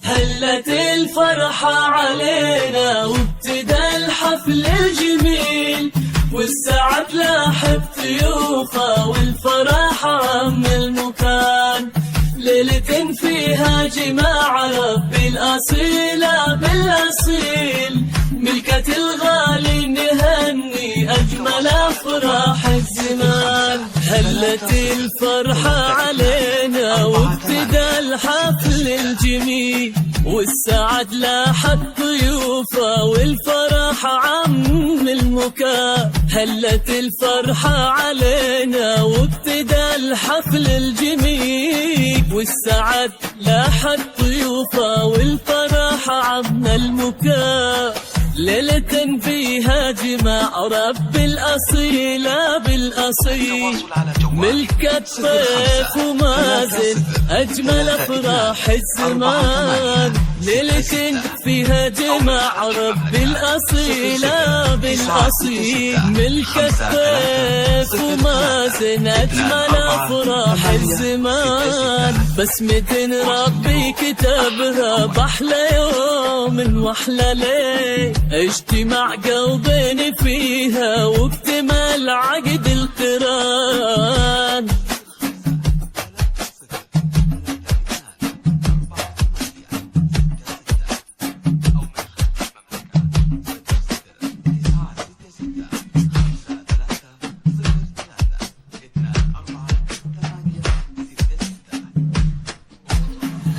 هلت الفرحة علينا وابتدى الحفل الجميل، والسعد لاح بضيوفه والفرح عم المكان. ليلة فيها جماع ربي الأصيلة بالأصيل، ملكة الغالي نهني أجمل أفراح الزمان. هلت الفرحة علينا وابتدى الحفل الجميل، والسعد لاح بضيوفه والفرح عم المكان. هلت الفرحة علينا وابتدى الحفل الجميل، والسعد لاح بضيوفه والفرح عم المكان. ليلة فيها جماع رب الأصيلة بالأصيل، ملكة طيف ومازن أجمل أفراح الزمان. ليلة فيها جماع رب الأصيلة بالأصيل، ملكة طيف ومازن أجمل أفراح الزمان. بسمة ربي كتبها بأحلى يوم وأحلى ليل، اجتماع قلبين فيها واكتمال عقد القران.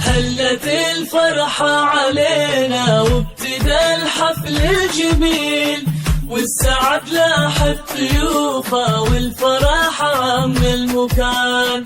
هلت الفرحة علينا وابتدى الحفل الجميل، والسعد لاح بضيوفه والفرح عم المكان.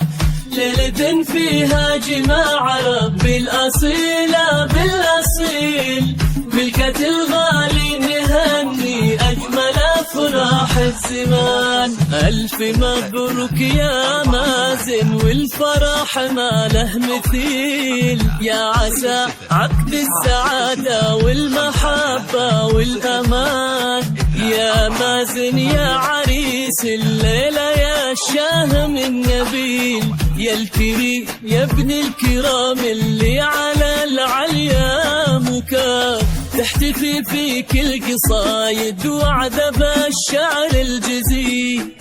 ليلة فيها جماع ربي الأصيلة بالأصيل، ملكة الغالي نهني أجمل أفراح الزمان. ألف مبروك يا مازن والفرح ما له مثيل، يا عسى عقد السعادة والمحبة والأمان. يا مازن يا عريس الليلة يا الشاهم النبيل، يا الكريم يا ابن الكرام اللي على العليا مكان. تحتفي فيك القصايد وعذب الشعر الجزيل،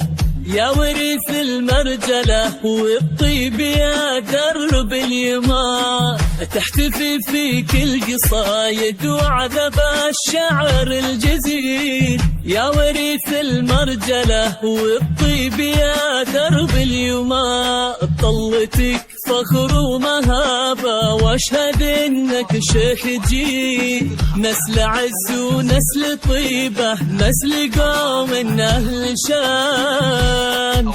يا وريث المرجلة والطيب يا درب اليمان. تحتفي فيك القصايد وعذب الشعر الجزيل، يا وريث المرجلة والطيب يا درب اليمان. طلتك فخر ومهابة واشهد انك شيخ جيل، نسل عز ونسل طيبة نسل قوم من اهل شان.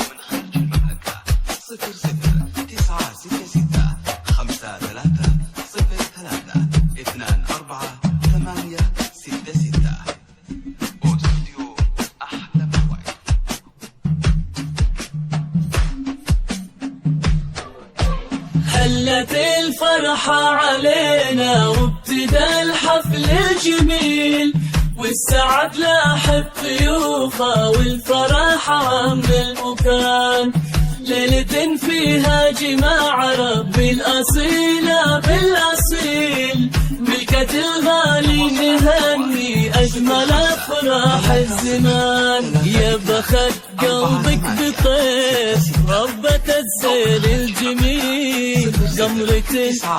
هلت الفرحة علينا وابتدى الحفل الجميل، والسعد لاح بضيوفه والفرح عم المكان. ليلة فيها جماع ربي الأصيلة بالأصيل، ملكة الغالي نهني أجمل أفراح الزمان. يا بخت قلبك بطيف ربة الزين الجميل، قمرة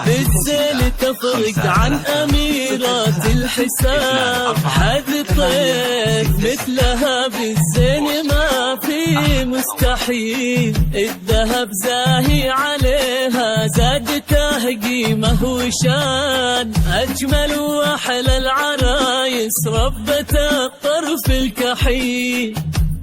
بالزين تفرق عن أميرات الحساب. حد طيف مثلها بالزين ما في مستحيل، الذهب زاهي عليها زادته قيمة وشان. أجمل وأحلى العرايس ربة الطرف الكحيل،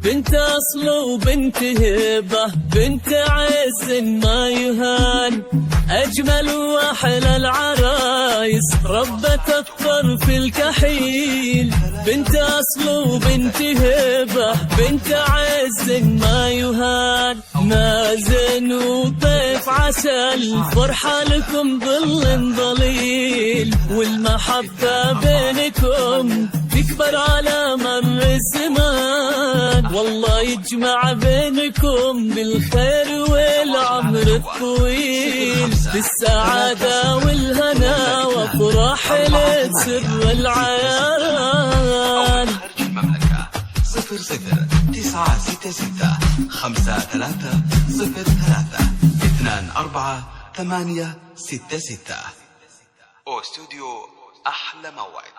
بنت أصل وبنت هبة بنت عز ما يهان. أجمل وأحلى العرايس ربة الطرف الكحيل، بنت أصل وبنت هبة بنت عز ما يهان. مازن وطيف عسى الفرحة لكم ظل ظليل، والمحبة بينكم تكبر على مر الزمان. والله يجمع بينكم بالخير والعمر الطويل، بالسعادة والهنا حلت سر العيان. خارج المملكة 00-966-53-03-24-866 واستوديو أحلى موعد.